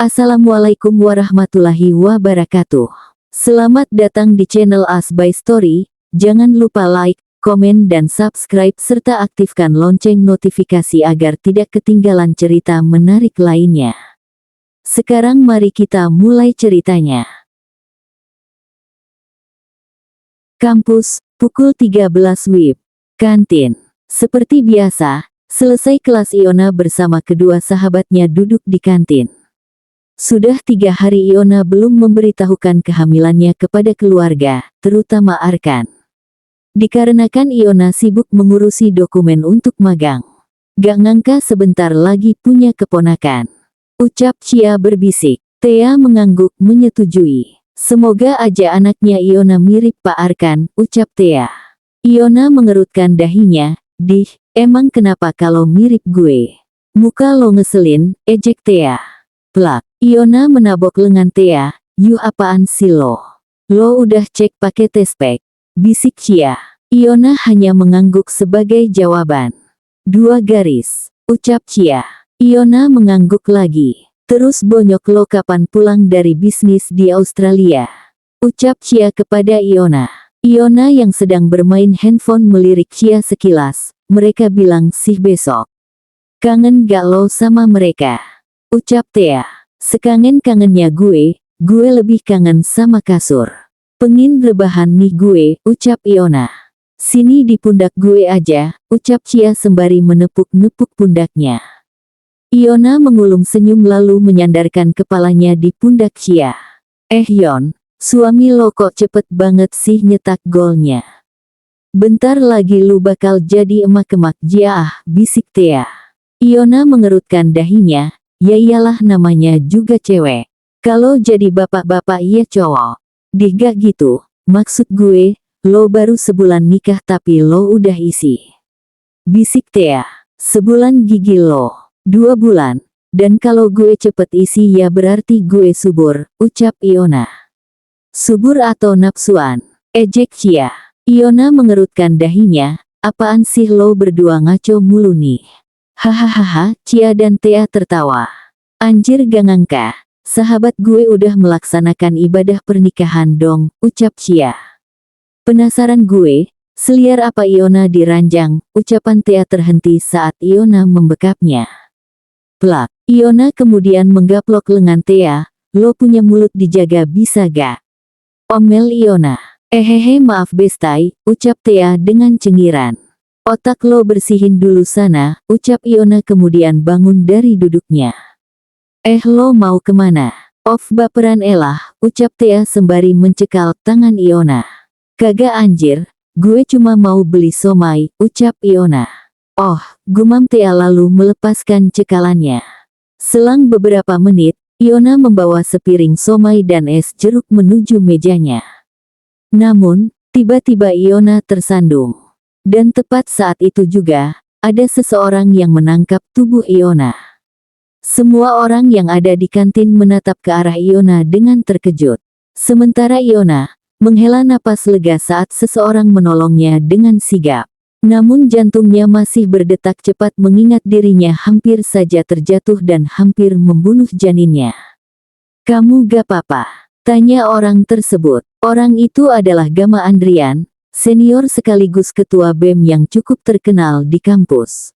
Assalamualaikum warahmatullahi wabarakatuh. Selamat datang di channel As by Story. Jangan lupa like, komen dan subscribe serta aktifkan lonceng notifikasi agar tidak ketinggalan cerita menarik lainnya. Sekarang mari kita mulai ceritanya. Kampus, pukul 13 WIB. Kantin. Seperti biasa, selesai kelas Iona bersama kedua sahabatnya duduk di kantin. Sudah 3 hari Iona belum memberitahukan kehamilannya kepada keluarga, terutama Arkan. Dikarenakan Iona sibuk mengurusi dokumen untuk magang. Gak ngangka sebentar lagi punya keponakan. Ucap Cia berbisik. Thea mengangguk menyetujui. Semoga aja anaknya Iona mirip Pak Arkan, ucap Thea. Iona mengerutkan dahinya. Dih, emang kenapa kalau mirip gue? Muka lo ngeselin, ejek Thea. Plak. Iona menabok lengan Thea. You apaan sih lo? Lo udah cek pakai tespek? Bisik Cia. Iona hanya mengangguk sebagai jawaban. 2 garis. Ucap Cia. Iona mengangguk lagi. Terus bonyok lo kapan pulang dari bisnis di Australia? Ucap Cia kepada Iona. Iona yang sedang bermain handphone melirik Cia sekilas. Mereka bilang sih besok. Kangen gak lo sama mereka? Ucap Thea. Sekangen-kangennya gue lebih kangen sama kasur. Pengin rebahan nih gue, ucap Iona. Sini di pundak gue aja, ucap Cia sembari menepuk-nepuk pundaknya. Iona mengulum senyum lalu menyandarkan kepalanya di pundak Cia. Yon, suami lo kok cepet banget sih nyetak golnya. Bentar lagi lu bakal jadi emak-emak Jiah, bisik Thea. Iona mengerutkan dahinya. Ya iyalah namanya juga cewek. Kalau jadi bapak-bapak ya cowok. Dih gak gitu. Maksud gue, lo baru sebulan nikah tapi lo udah isi. Bisik Thea. Sebulan gigi lo. 2 bulan. Dan kalau gue cepet isi ya berarti gue subur, ucap Iona. Subur atau nafsuan? Ejek Cia. Iona mengerutkan dahinya. Apaan sih lo berdua ngaco mulu nih? Hahaha, Cia dan Thea tertawa. Anjir gak ngangka, sahabat gue udah melaksanakan ibadah pernikahan dong, ucap Cia. Penasaran gue, seliar apa Iona diranjang, ucapan Thea terhenti saat Iona membekapnya. Plak, Iona kemudian menggaplok lengan Thea, lo punya mulut dijaga bisa gak? Omel Iona. Hehe maaf bestai, ucap Thea dengan cengiran. Otak lo bersihin dulu sana, ucap Iona kemudian bangun dari duduknya. Lo mau kemana? Baperan elah, ucap Thea sembari mencekal tangan Iona. Kagak anjir, gue cuma mau beli somai, ucap Iona. Gumam Thea lalu melepaskan cekalannya. Selang beberapa menit, Iona membawa sepiring somai dan es jeruk menuju mejanya. Namun, tiba-tiba Iona tersandung. Dan tepat saat itu juga, ada seseorang yang menangkap tubuh Iona. Semua orang yang ada di kantin menatap ke arah Iona dengan terkejut. Sementara Iona, menghela napas lega saat seseorang menolongnya dengan sigap. Namun jantungnya masih berdetak cepat mengingat dirinya hampir saja terjatuh dan hampir membunuh janinnya. Kamu gak apa-apa? Tanya orang tersebut. Orang itu adalah Gama Andrian, senior sekaligus ketua BEM yang cukup terkenal di kampus.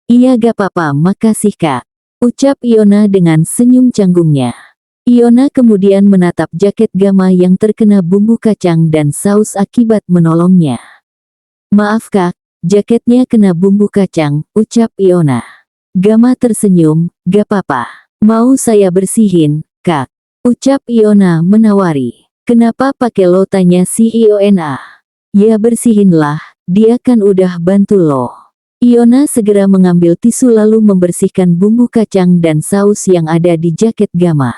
Iya gak apa-apa makasih kak, ucap Iona dengan senyum canggungnya. Iona kemudian menatap jaket Gama yang terkena bumbu kacang dan saus akibat menolongnya. Maaf kak, jaketnya kena bumbu kacang, ucap Iona. Gama tersenyum, gak apa-apa, mau saya bersihin, kak, ucap Iona menawari. Kenapa pakai lo, tanya si Iona. Ya bersihinlah, dia kan udah bantu lo. Iona segera mengambil tisu lalu membersihkan bumbu kacang dan saus yang ada di jaket Gama.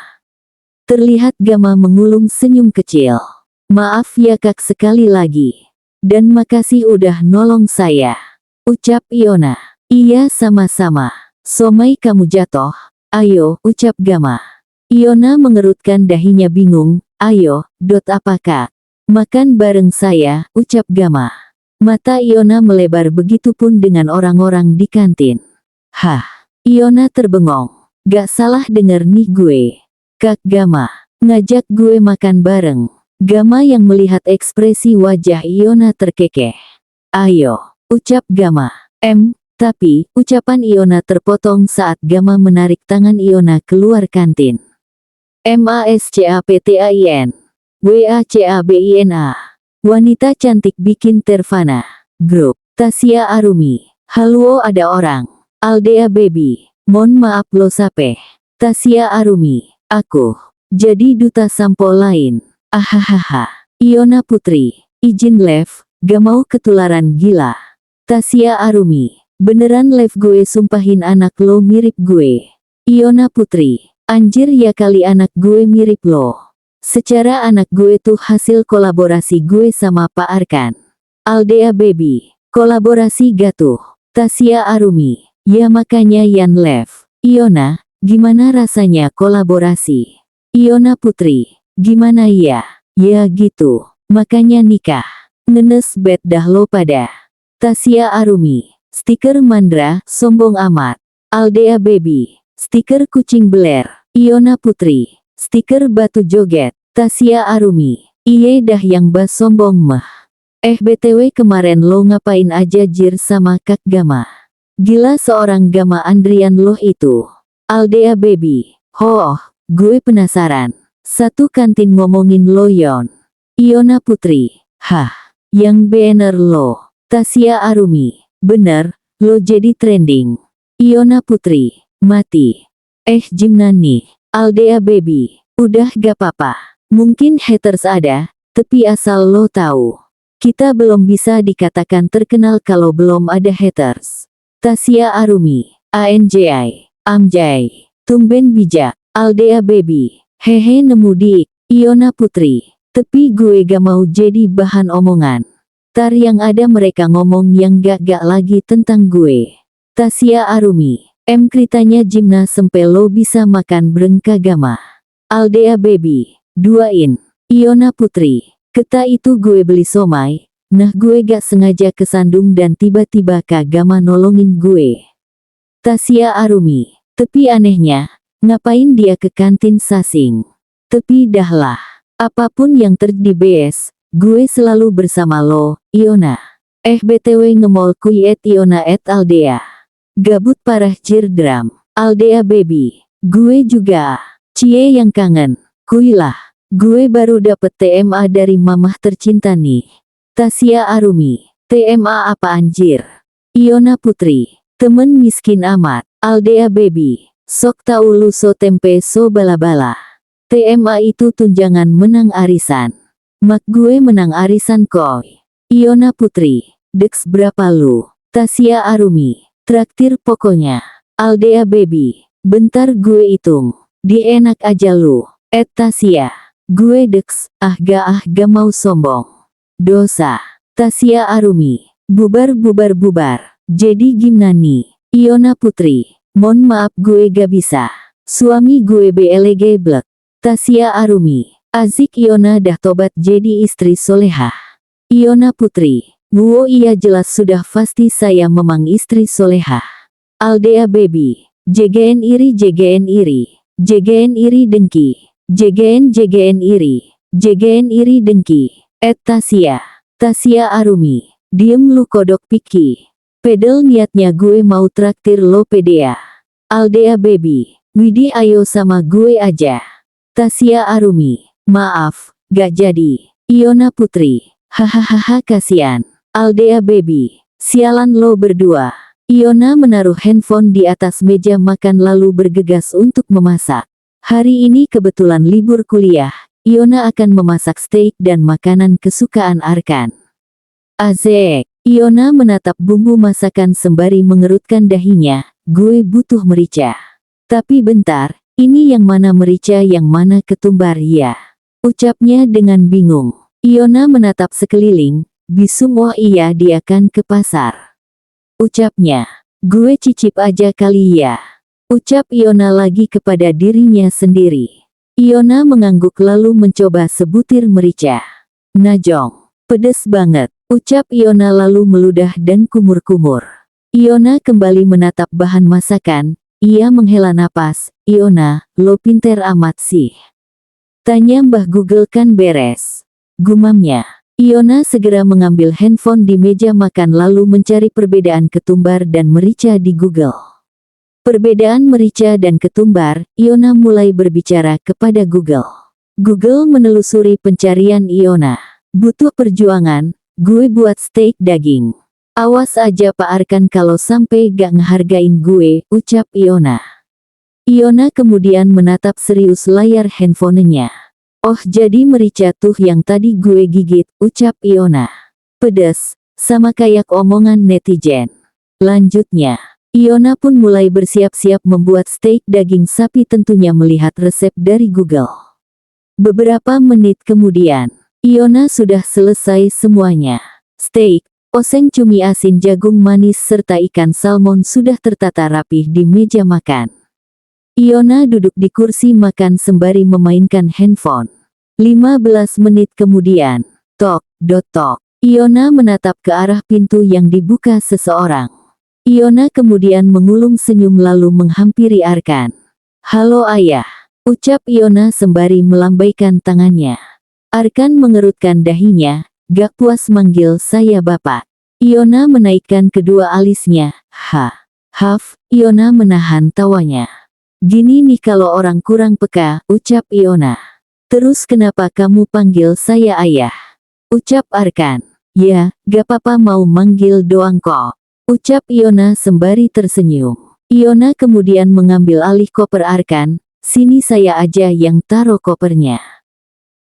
Terlihat Gama mengulung senyum kecil. Maaf ya kak sekali lagi. Dan makasih udah nolong saya, ucap Iona. Iya sama-sama. Somai kamu jatuh. Ayo, ucap Gama. Iona mengerutkan dahinya bingung. Ayo, apa kak? Makan bareng saya, ucap Gama. Mata Iona melebar begitupun dengan orang-orang di kantin. Iona terbengong. Gak salah denger nih gue. Kak Gama, ngajak gue makan bareng. Gama yang melihat ekspresi wajah Iona terkekeh. Ayo, ucap Gama. Tapi, ucapan Iona terpotong saat Gama menarik tangan Iona keluar kantin. MASCAPTAIN. WACABINA. Wanita cantik bikin Tervana. Grup. Tasya Arumi. Halo ada orang. Aldea Baby. Mohon maaf lo sape. Tasya Arumi. Aku. Jadi duta sampo lain. Ahahaha. Iona Putri. Izin live. Gak mau ketularan gila. Tasya Arumi. Beneran live gue sumpahin anak lo mirip gue. Iona Putri. Anjir ya kali anak gue mirip lo. Secara anak gue tuh hasil kolaborasi gue sama Pak Arkan. Aldea Baby. Kolaborasi gatuh. Tasya Arumi. Ya makanya Yan Lev. Iona, gimana rasanya kolaborasi? Iona Putri. Gimana ya? Ya gitu. Makanya nikah. Ngenes bet dah lo pada. Tasya Arumi. Stiker Mandra, sombong amat. Aldea Baby. Stiker kucing beler. Iona Putri. Stiker batu joget. Tasya Arumi. Iye dah yang bas sombong mah. BTW kemarin lo ngapain aja jir sama Kak Gama? Gila seorang Gama Andrian loh itu. Aldea Baby. Gue penasaran. Satu kantin ngomongin lo Yon. Iona Putri. Yang banner lo. Tasya Arumi. Bener, lo jadi trending. Iona Putri. Mati. Gimana nih? Aldea Baby. Udah gak apa-apa. Mungkin haters ada, tapi asal lo tahu. Kita belum bisa dikatakan terkenal kalau belum ada haters. Tasya Arumi. ANJI. Amjay. Tumben bijak. Aldea Baby. Hehe nemu dik. Iona Putri. Tapi gue gak mau jadi bahan omongan. Tar yang ada mereka ngomong yang gak lagi tentang gue. Tasya Arumi. Kritanya Jimna sempe lo bisa makan brengka Gama. Aldea Baby. Duain. Iona Putri. Keta itu gue beli somai. Nah gue gak sengaja kesandung dan tiba-tiba Kak Gama nolongin gue. Tasya Arumi. Tapi anehnya, ngapain dia ke kantin sasing? Tapi dahlah. Apapun yang terjadi bes. Gue selalu bersama lo, Iona. BTW ngemol kuy Iona Aldea. Gabut parah jir dram. Aldea Baby. Gue juga. Cie yang kangen. Kuy lah. Gue baru dapet TMA dari mamah tercinta nih. Tasya Arumi. TMA apa anjir? Iona Putri. Temen miskin amat. Aldea Baby. Sok tau lu so tempe so bala-bala. TMA itu tunjangan menang arisan. Mak gue menang arisan koy. Iona Putri. Deks berapa lu? Tasya Arumi. Traktir pokoknya. Aldea Baby. Bentar gue hitung. Di enak aja lu. Tasya. Gue deks. Gak mau sombong. Dosa. Tasya Arumi. Bubar. Jadi gimana nih? Iona Putri. Mohon maaf gue gak bisa. Suami gue BLG blek. Tasya Arumi. Azik Iona dah tobat jadi istri solehah. Iona Putri. Iya jelas sudah pasti saya memang istri solehah. Aldea Baby. JGN iri. JGN iri dengki. JGN iri. JGN iri dengki. Tasya. Tasya Arumi. Diem lu kodok piki. Pedel niatnya gue mau traktir lo pedea. Aldea Baby. Widih ayo sama gue aja. Tasya Arumi. Maaf, gak jadi. Iona Putri. Hahaha kasian. Aldea Baby. Sialan lo berdua. Iona menaruh handphone di atas meja makan lalu bergegas untuk memasak. Hari ini kebetulan libur kuliah. Iona akan memasak steak dan makanan kesukaan Arkan. Azek. Iona menatap bumbu masakan sembari mengerutkan dahinya. Gue butuh merica. Tapi bentar, ini yang mana merica yang mana ketumbar ya? Ucapnya dengan bingung. Iona menatap sekeliling, bisu iya dia kan ke pasar. Ucapnya, gue cicip aja kali ya. Ucap Iona lagi kepada dirinya sendiri. Iona mengangguk lalu mencoba sebutir merica. Najong, pedes banget. Ucap Iona lalu meludah dan kumur-kumur. Iona kembali menatap bahan masakan, ia menghela napas. Iona, lo pinter amat sih. Tanya Mbah Google kan beres. Gumamnya. Iona segera mengambil handphone di meja makan lalu mencari perbedaan ketumbar dan merica di Google. Perbedaan merica dan ketumbar, Iona mulai berbicara kepada Google. Google menelusuri pencarian Iona. Butuh perjuangan, gue buat steak daging. Awas aja Pak Arkan kalau sampai gak ngehargain gue, ucap Iona. Iona kemudian menatap serius layar handphonenya. Oh jadi merica tuh yang tadi gue gigit, ucap Iona. Pedes, sama kayak omongan netizen. Lanjutnya, Iona pun mulai bersiap-siap membuat steak daging sapi tentunya melihat resep dari Google. Beberapa menit kemudian, Iona sudah selesai semuanya. Steak, oseng cumi asin jagung manis serta ikan salmon sudah tertata rapih di meja makan. Iona duduk di kursi makan sembari memainkan handphone. 15 menit kemudian, tok, tok. Iona menatap ke arah pintu yang dibuka seseorang. Iona kemudian mengulung senyum lalu menghampiri Arkan. Halo ayah, ucap Iona sembari melambaikan tangannya. Arkan mengerutkan dahinya, gak puas manggil saya bapak. Iona menaikkan kedua alisnya. Iona menahan tawanya. Gini nih kalau orang kurang peka, ucap Iona. Terus kenapa kamu panggil saya ayah? Ucap Arkan. Ya, gak apa-apa mau manggil doang kok. Ucap Iona sembari tersenyum. Iona kemudian mengambil alih koper Arkan. Sini saya aja yang taruh kopernya.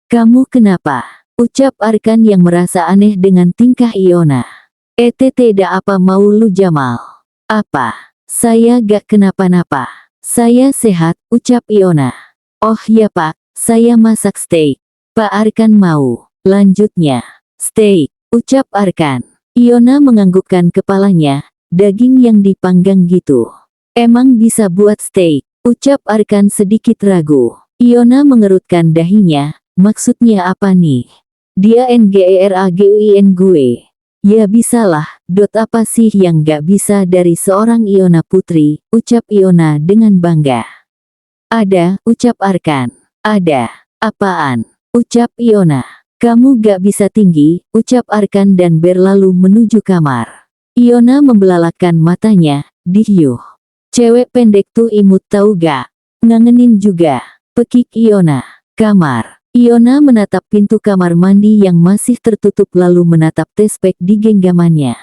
Kamu kenapa? Ucap Arkan yang merasa aneh dengan tingkah Iona. Tidak apa mau lu Jamal? Apa? Saya gak kenapa-napa. Saya sehat, ucap Iona. Oh ya Pak, saya masak steak. Pak Arkan mau. Lanjutnya, steak, ucap Arkan. Iona menganggukkan kepalanya, daging yang dipanggang gitu. Emang bisa buat steak, ucap Arkan sedikit ragu. Iona mengerutkan dahinya, maksudnya apa nih? Dia ngeraguin gue. Ya bisalah, apa sih yang gak bisa dari seorang Iona putri, ucap Iona dengan bangga. Ada, ucap Arkan. Ada. Apaan? Ucap Iona. Kamu gak bisa tinggi, ucap Arkan dan berlalu menuju kamar. Iona membelalakkan matanya, dihyuh. Cewek pendek tuh imut tahu gak? Ngangenin juga. Pekik Iona. Kamar. Iona menatap pintu kamar mandi yang masih tertutup lalu menatap tespek di genggamannya.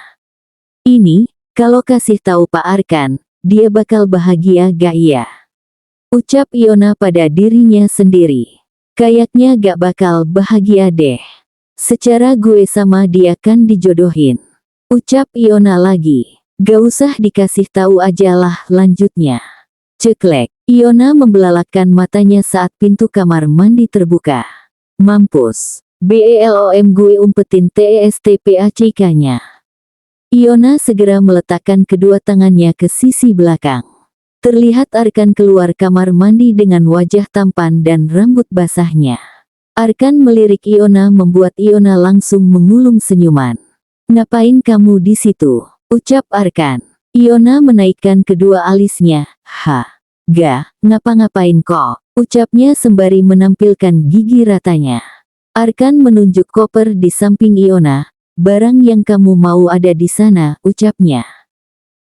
Ini, kalau kasih tahu Pak Arkan, dia bakal bahagia gak ya? Ucap Iona pada dirinya sendiri. Kayaknya gak bakal bahagia deh. Secara gue sama dia kan dijodohin. Ucap Iona lagi. Gak usah dikasih tahu aja lah lanjutnya. Ceklek. Iona membelalakkan matanya saat pintu kamar mandi terbuka. Mampus. BELOM gue umpetin TESTPACK-nya. Iona segera meletakkan kedua tangannya ke sisi belakang. Terlihat Arkan keluar kamar mandi dengan wajah tampan dan rambut basahnya. Arkan melirik Iona membuat Iona langsung mengulung senyuman. Ngapain kamu di situ? Ucap Arkan. Iona menaikkan kedua alisnya. Gak, ngapa-ngapain kok, ucapnya sembari menampilkan gigi ratanya. Arkan menunjuk koper di samping Iona. Barang yang kamu mau ada di sana, ucapnya.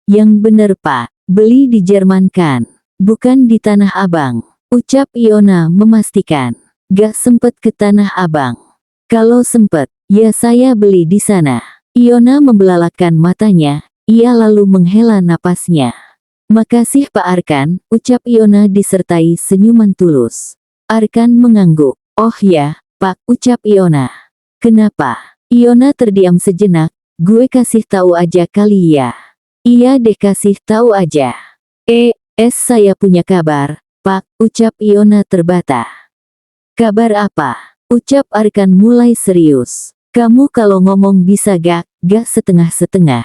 Yang bener Pak, beli di Jerman kan, bukan di Tanah Abang, ucap Iona memastikan. Gak sempet ke Tanah Abang. Kalau sempet, ya saya beli di sana. Iona membelalakkan matanya, ia lalu menghela napasnya. Makasih Pak Arkan, ucap Iona disertai senyuman tulus. Arkan mengangguk. Oh ya, Pak, ucap Iona. Kenapa? Iona terdiam sejenak. Gue kasih tahu aja kali ya. Iya deh kasih tahu aja. Saya punya kabar, Pak, ucap Iona terbata. Kabar apa? Ucap Arkan mulai serius. Kamu kalau ngomong bisa gak setengah-setengah.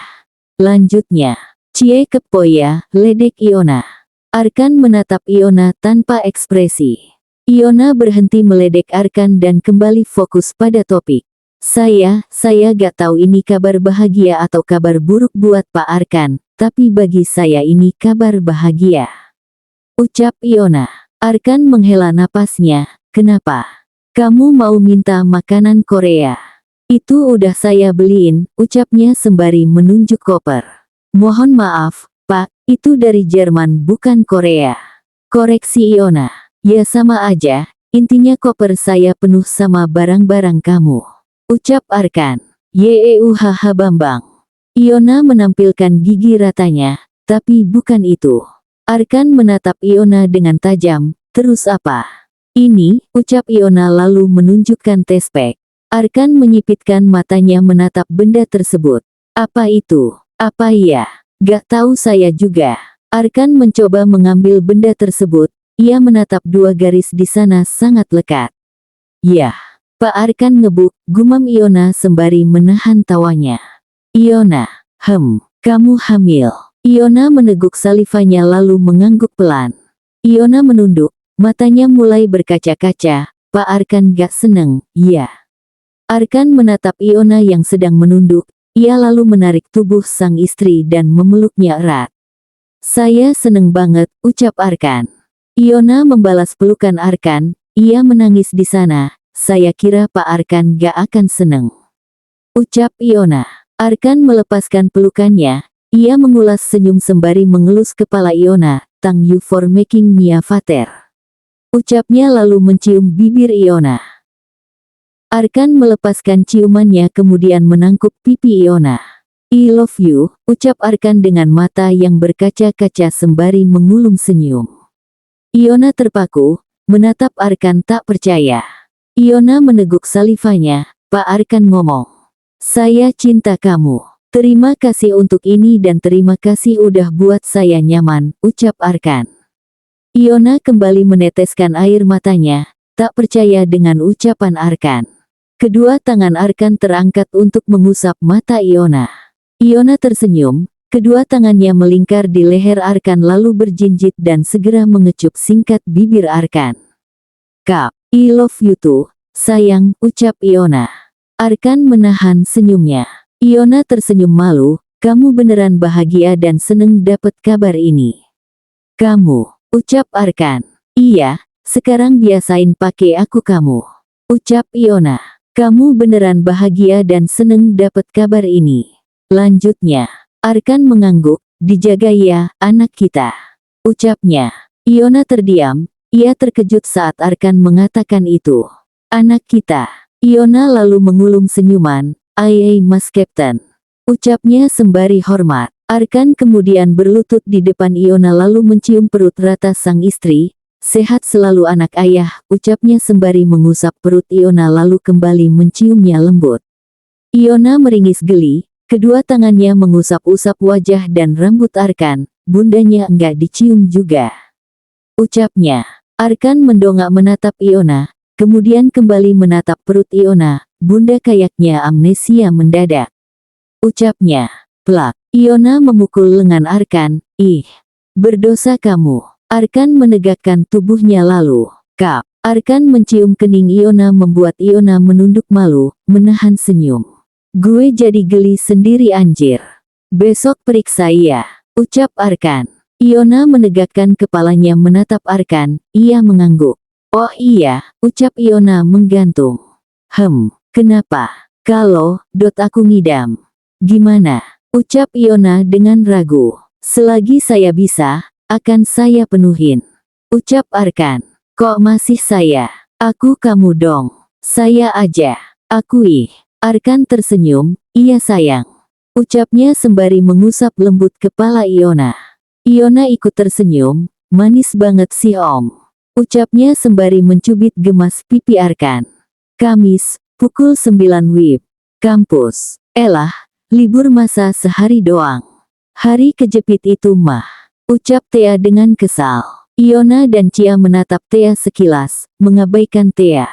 Lanjutnya. Cie kepo ya, ledek Iona. Arkan menatap Iona tanpa ekspresi. Iona berhenti meledek Arkan dan kembali fokus pada topik. Saya gak tahu ini kabar bahagia atau kabar buruk buat Pak Arkan, tapi bagi saya ini kabar bahagia. Ucap Iona. Arkan menghela napasnya. Kenapa? Kamu mau minta makanan Korea? Itu udah saya beliin, ucapnya sembari menunjuk koper. Mohon maaf, Pak, itu dari Jerman bukan Korea. Koreksi Iona. Ya sama aja, intinya koper saya penuh sama barang-barang kamu. Ucap Arkan. Yeuhaha Bambang. Iona menampilkan gigi ratanya, tapi bukan itu. Arkan menatap Iona dengan tajam. Terus apa? Ini, ucap Iona lalu menunjukkan tespek. Arkan menyipitkan matanya menatap benda tersebut. Apa itu? Apa iya? Gak tahu saya juga. Arkan mencoba mengambil benda tersebut. Ia menatap dua garis di sana sangat lekat. Yah, Pak Arkan ngebuk, gumam Iona sembari menahan tawanya. Iona, kamu hamil. Iona meneguk salivanya lalu mengangguk pelan. Iona menunduk. Matanya mulai berkaca-kaca. Pak Arkan gak seneng, iya. Arkan menatap Iona yang sedang menunduk. Ia lalu menarik tubuh sang istri dan memeluknya erat. Saya seneng banget, ucap Arkan. Iona membalas pelukan Arkan. Ia menangis di sana. Saya kira Pak Arkan gak akan seneng. Ucap Iona. Arkan melepaskan pelukannya. Ia mengulas senyum sembari mengelus kepala Iona. Thank you for making me a father. Ucapnya lalu mencium bibir Iona. Arkan melepaskan ciumannya kemudian menangkup pipi Iona. I love you, ucap Arkan dengan mata yang berkaca-kaca sembari mengulum senyum. Iona terpaku, menatap Arkan tak percaya. Iona meneguk salivanya. Pak Arkan ngomong. Saya cinta kamu. Terima kasih untuk ini dan terima kasih udah buat saya nyaman, ucap Arkan. Iona kembali meneteskan air matanya, tak percaya dengan ucapan Arkan. Kedua tangan Arkan terangkat untuk mengusap mata Iona. Iona tersenyum, kedua tangannya melingkar di leher Arkan lalu berjinjit dan segera mengecup singkat bibir Arkan. Kap, I love you too, sayang, ucap Iona. Arkan menahan senyumnya. Iona tersenyum malu, kamu beneran bahagia dan seneng dapet kabar ini. Kamu. Ucap Arkan. Iya, sekarang biasain pakai aku kamu. Ucap Iona. Kamu beneran bahagia dan seneng dapet kabar ini. Lanjutnya, Arkan mengangguk, dijaga ya, anak kita. Ucapnya. Iona terdiam, ia terkejut saat Arkan mengatakan itu. Anak kita. Iona lalu mengulum senyuman, Aye Mas Captain. Ucapnya sembari hormat. Arkan kemudian berlutut di depan Iona lalu mencium perut rata sang istri. Sehat selalu anak ayah, ucapnya sembari mengusap perut Iona lalu kembali menciumnya lembut. Iona meringis geli, kedua tangannya mengusap-usap wajah dan rambut Arkan, bundanya enggak dicium juga. Ucapnya. Arkan mendongak menatap Iona, kemudian kembali menatap perut Iona, bunda kayaknya amnesia mendadak. Ucapnya. Plak. Iona memukul lengan Arkan. Ih, berdosa kamu. Arkan menegakkan tubuhnya lalu. Kap. Arkan mencium kening Iona membuat Iona menunduk malu, menahan senyum. Gue jadi geli sendiri anjir. Besok periksa ya. Ucap Arkan. Iona menegakkan kepalanya menatap Arkan, ia mengangguk. Oh iya, ucap Iona menggantung. Kenapa? Kalau, aku ngidam. Gimana? Ucap Iona dengan ragu. Selagi saya bisa, akan saya penuhin. Ucap Arkan. Kok masih saya? Aku kamu dong. Saya aja. Aku ih. Arkan tersenyum, iya sayang. Ucapnya sembari mengusap lembut kepala Iona. Iona ikut tersenyum, manis banget sih om. Ucapnya sembari mencubit gemas pipi Arkan. Kamis, pukul 9 WIB. Kampus. Elah. Libur masa sehari doang. Hari kejepit itu mah. Ucap Thea dengan kesal. Iona dan Cia menatap Thea sekilas, mengabaikan Thea.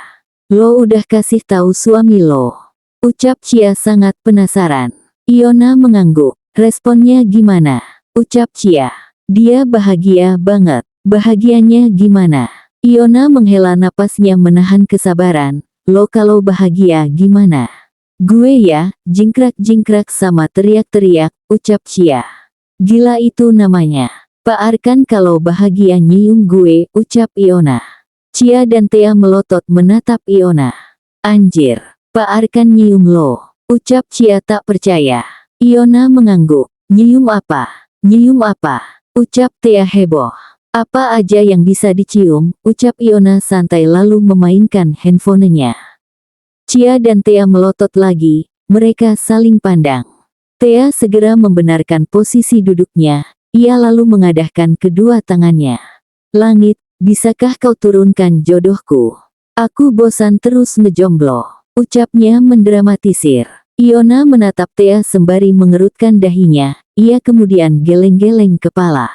Lo udah kasih tahu suami lo. Ucap Cia sangat penasaran. Iona mengangguk. Responnya gimana? Ucap Cia. Dia bahagia banget. Bahagianya gimana? Iona menghela napasnya menahan kesabaran. Lo kalau bahagia gimana? Gue ya, jingkrak-jingkrak sama teriak-teriak, ucap Cia. Gila itu namanya. Pak Arkan kalau bahagia nyium gue, ucap Iona. Cia dan Thea melotot menatap Iona. Anjir, Pak Arkan nyium lo, ucap Cia tak percaya. Iona mengangguk. Nyium apa? Nyium apa? Ucap Thea heboh. Apa aja yang bisa dicium, ucap Iona santai lalu memainkan handphonenya. Cia dan Thea melotot lagi, mereka saling pandang. Thea segera membenarkan posisi duduknya, ia lalu mengadahkan kedua tangannya. Langit, bisakah kau turunkan jodohku? Aku bosan terus ngejomblo, ucapnya mendramatisir. Iona menatap Thea sembari mengerutkan dahinya, ia kemudian geleng-geleng kepala.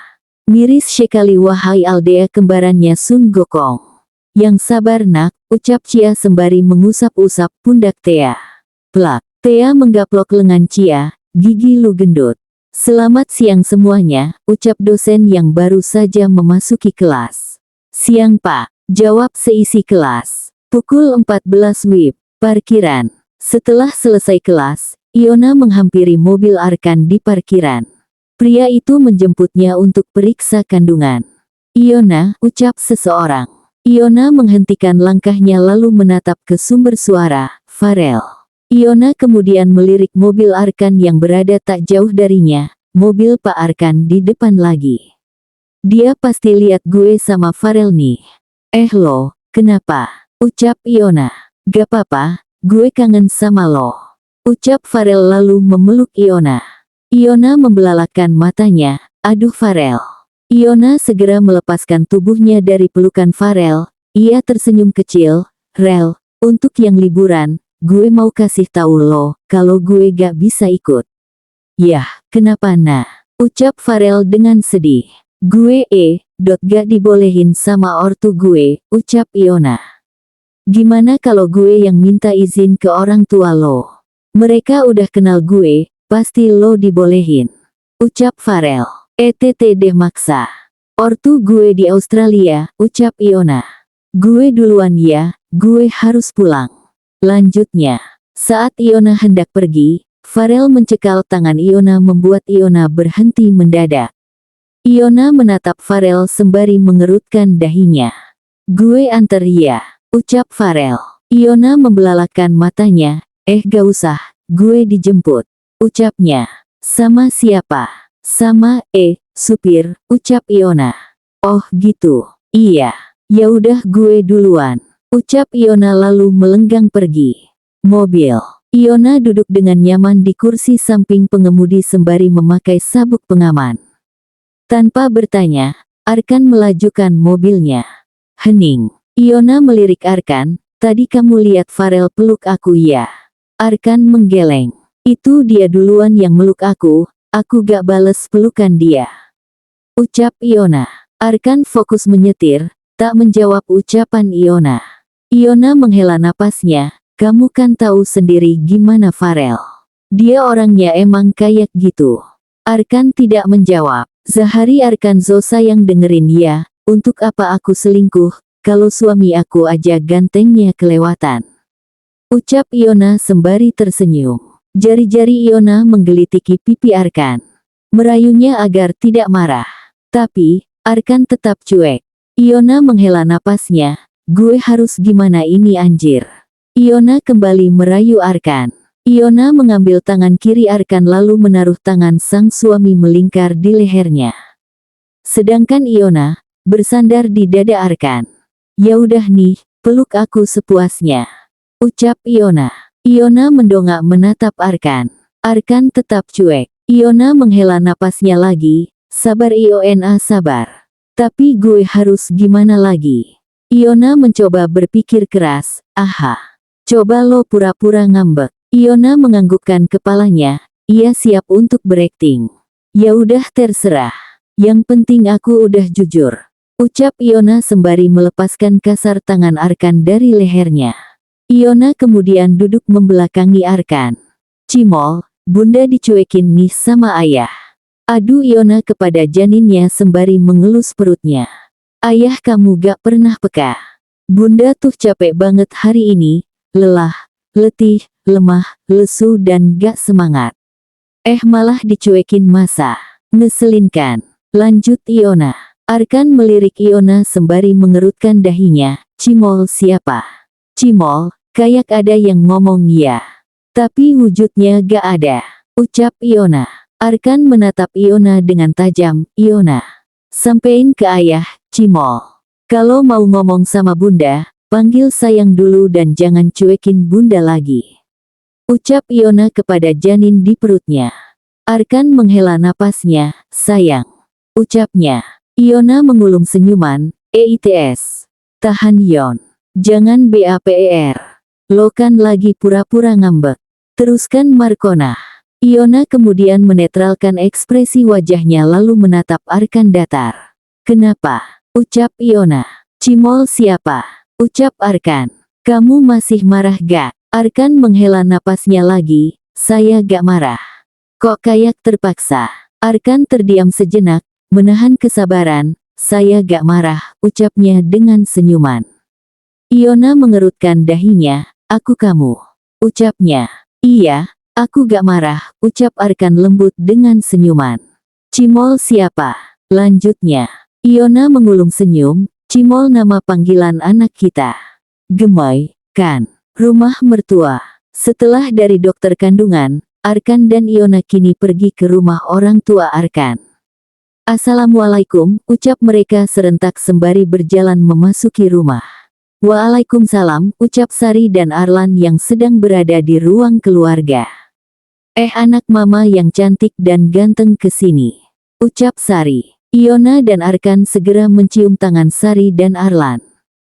Miris sekali wahai Aldea kembarannya Sun Gokong. Yang sabar nak, ucap Cia sembari mengusap-usap pundak Thea. Plak, Thea menggaplok lengan Cia, gigi lu gendut. Selamat siang semuanya, ucap dosen yang baru saja memasuki kelas. Siang Pak, jawab seisi kelas. Pukul 14 WIB, parkiran. Setelah selesai kelas, Iona menghampiri mobil Arkan di parkiran. Pria itu menjemputnya untuk periksa kandungan. Iona, ucap seseorang. Iona menghentikan langkahnya lalu menatap ke sumber suara, Farel. Iona kemudian melirik mobil Arkan yang berada tak jauh darinya, mobil Pak Arkan di depan lagi. Dia pasti lihat gue sama Farel nih. Lo, kenapa? Ucap Iona. Gak apa-apa, gue kangen sama lo. Ucap Farel lalu memeluk Iona. Iona membelalakan matanya, aduh Farel. Iona segera melepaskan tubuhnya dari pelukan Farel, ia tersenyum kecil, Rel, untuk yang liburan, gue mau kasih tahu lo, kalau gue gak bisa ikut. Yah, kenapa nah? Ucap Farel dengan sedih. Gue gak dibolehin sama ortu gue, ucap Iona. Gimana kalau gue yang minta izin ke orang tua lo? Mereka udah kenal gue, pasti lo dibolehin. Ucap Farel. Deh maksa. Ortu gue di Australia, ucap Iona. Gue duluan ya, gue harus pulang. Lanjutnya, saat Iona hendak pergi, Farel mencekal tangan Iona membuat Iona berhenti mendadak. Iona menatap Farel sembari mengerutkan dahinya. Gue anter ya, ucap Farel. Iona membelalakan matanya, gak usah, gue dijemput. Ucapnya. Sama siapa? Sama, supir, ucap Iona. Oh gitu, iya. Ya udah gue duluan. Ucap Iona lalu melenggang pergi. Mobil. Iona duduk dengan nyaman di kursi samping pengemudi sembari memakai sabuk pengaman. Tanpa bertanya, Arkan melajukan mobilnya. Hening. Iona melirik Arkan, tadi kamu lihat Farel peluk aku ya? Arkan menggeleng. Itu dia duluan yang meluk aku gak bales pelukan dia. Ucap Iona. Arkan fokus menyetir, tak menjawab ucapan Iona. Iona menghela napasnya, kamu kan tahu sendiri gimana Farel. Dia orangnya emang kayak gitu. Arkan tidak menjawab. Zahari Arkan zo sayang dengerin ya, untuk apa aku selingkuh, kalau suami aku aja gantengnya kelewatan. Ucap Iona sembari tersenyum. Jari-jari Iona menggelitiki pipi Arkan. Merayunya agar tidak marah. Tapi, Arkan tetap cuek. Iona menghela napasnya, gue harus gimana ini anjir. Iona kembali merayu Arkan. Iona mengambil tangan kiri Arkan lalu menaruh tangan sang suami melingkar di lehernya. Sedangkan Iona bersandar di dada Arkan. Ya udah nih, peluk aku sepuasnya. Ucap Iona. Iona mendongak menatap Arkan. Arkan tetap cuek. Iona menghela napasnya lagi, sabar Iona sabar. Tapi gue harus gimana lagi? Iona mencoba berpikir keras, aha. Coba lo pura-pura ngambek. Iona menganggukkan kepalanya, ia siap untuk berakting. Ya udah terserah. Yang penting aku udah jujur. Ucap Iona sembari melepaskan kasar tangan Arkan dari lehernya. Iona kemudian duduk membelakangi Arkan. Cimol, bunda dicuekin nih sama ayah. Adu Iona kepada janinnya sembari mengelus perutnya. Ayah kamu gak pernah peka. Bunda tuh capek banget hari ini, lelah, letih, lemah, lesu dan gak semangat. Malah dicuekin masa. Ngeselin kan? Lanjut Iona. Arkan melirik Iona sembari mengerutkan dahinya. Cimol siapa? Cimol, kayak ada yang ngomong ya. Tapi wujudnya gak ada. Ucap Iona. Arkan menatap Iona dengan tajam. Iona, sampein ke ayah, Cimol. Kalau mau ngomong sama bunda, panggil sayang dulu dan jangan cuekin bunda lagi. Ucap Iona kepada janin di perutnya. Arkan menghela napasnya. Sayang. Ucapnya. Iona mengulum senyuman. EITS. Tahan Yon. Jangan BAPER. Lo kan lagi pura-pura ngambek. Teruskan Markona. Iona kemudian menetralkan ekspresi wajahnya lalu menatap Arkan datar. Kenapa? Ucap Iona. Cimol siapa? Ucap Arkan. Kamu masih marah gak? Arkan menghela napasnya lagi. Saya gak marah. Kok kayak terpaksa? Arkan terdiam sejenak, menahan kesabaran. Saya gak marah, ucapnya dengan senyuman. Iona mengerutkan dahinya. Aku kamu. Ucapnya. Iya, aku gak marah, ucap Arkan lembut dengan senyuman. Cimol siapa? Lanjutnya. Iona mengulum senyum. Cimol nama panggilan anak kita. Gemoy, kan? Rumah mertua. Setelah dari dokter kandungan, Arkan dan Iona kini pergi ke rumah orang tua Arkan. Assalamualaikum, ucap mereka serentak sembari berjalan memasuki rumah. Waalaikumsalam, ucap Sari dan Arlan yang sedang berada di ruang keluarga. Anak mama yang cantik dan ganteng kesini. Ucap Sari. Iona dan Arkan segera mencium tangan Sari dan Arlan.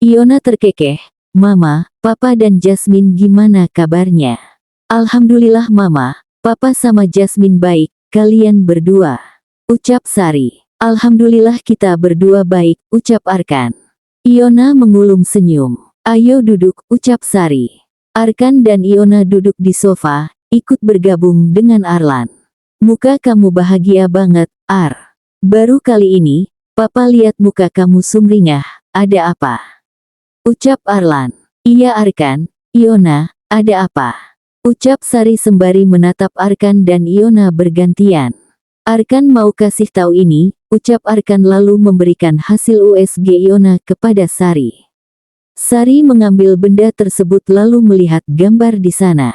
Iona terkekeh. Mama, Papa dan Jasmine gimana kabarnya? Alhamdulillah Mama, Papa sama Jasmine baik, kalian berdua. Ucap Sari. Alhamdulillah kita berdua baik, ucap Arkan. Iona mengulum senyum. Ayo duduk, ucap Sari. Arkan dan Iona duduk di sofa, ikut bergabung dengan Arlan. Muka kamu bahagia banget, Ar. Baru kali ini, Papa lihat muka kamu sumringah, ada apa? Ucap Arlan. Iya Arkan, Iona, ada apa? Ucap Sari sembari menatap Arkan dan Iona bergantian. Arkan mau kasih tahu ini, ucap Arkan lalu memberikan hasil USG Iona kepada Sari. Sari mengambil benda tersebut lalu melihat gambar di sana.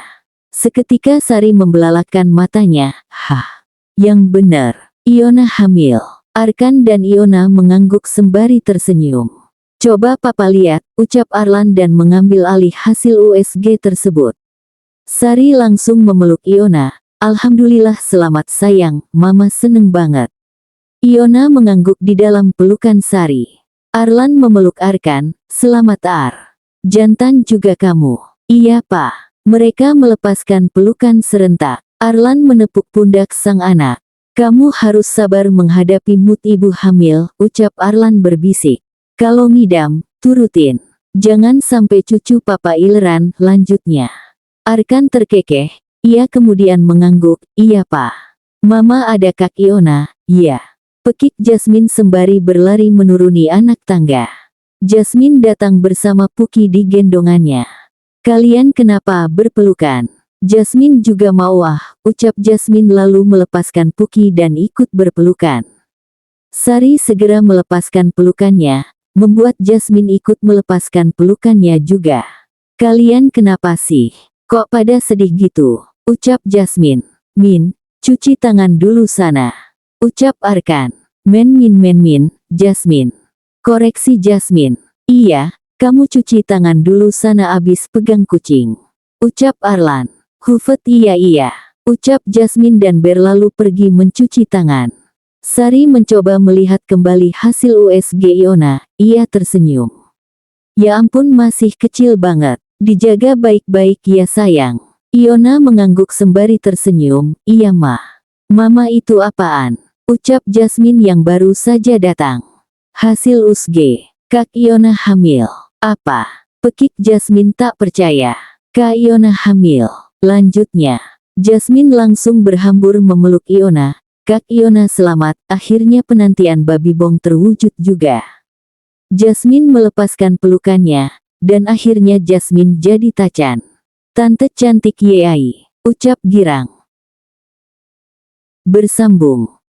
Seketika Sari membelalakkan matanya. Hah, yang benar, Iona hamil. Arkan dan Iona mengangguk sembari tersenyum. Coba Papa lihat, ucap Arlan dan mengambil alih hasil USG tersebut. Sari langsung memeluk Iona. Alhamdulillah selamat sayang, Mama seneng banget. Iona mengangguk di dalam pelukan Sari. Arlan memeluk Arkan. Selamat Ar. Jantan juga kamu. Iya Pak. Mereka melepaskan pelukan serentak. Arlan menepuk pundak sang anak. Kamu harus sabar menghadapi mood ibu hamil, ucap Arlan berbisik. Kalau ngidam, turutin. Jangan sampai cucu Papa ileran, lanjutnya. Arkan terkekeh, ia kemudian mengangguk, iya Pak. Mama ada Kak Iona, iya. Pekik Jasmine sembari berlari menuruni anak tangga. Jasmine datang bersama Puki di gendongannya. Kalian kenapa berpelukan? Jasmine juga mau ucap Jasmine lalu melepaskan Puki dan ikut berpelukan. Sari segera melepaskan pelukannya, membuat Jasmine ikut melepaskan pelukannya juga. Kalian kenapa sih? Kok pada sedih gitu? Ucap Jasmine. Min, cuci tangan dulu sana. Ucap Arkan. Men, Jasmine. Koreksi Jasmine. Iya, kamu cuci tangan dulu sana abis pegang kucing. Ucap Arlan. Hufet iya. Ucap Jasmine dan berlalu pergi mencuci tangan. Sari mencoba melihat kembali hasil USG Iona, ia tersenyum. Ya ampun masih kecil banget, dijaga baik-baik ya sayang. Iona mengangguk sembari tersenyum, iya mah. Mama itu apaan? Ucap Jasmine yang baru saja datang. Hasil USG, Kak Iona hamil. Apa? Pekik Jasmine tak percaya. Kak Iona hamil. Lanjutnya, Jasmine langsung berhambur memeluk Iona. Kak Iona selamat, akhirnya penantian babi bong terwujud juga. Jasmine melepaskan pelukannya, dan akhirnya Jasmine jadi tacan. Tante cantik Yai, ucap girang. Bersambung.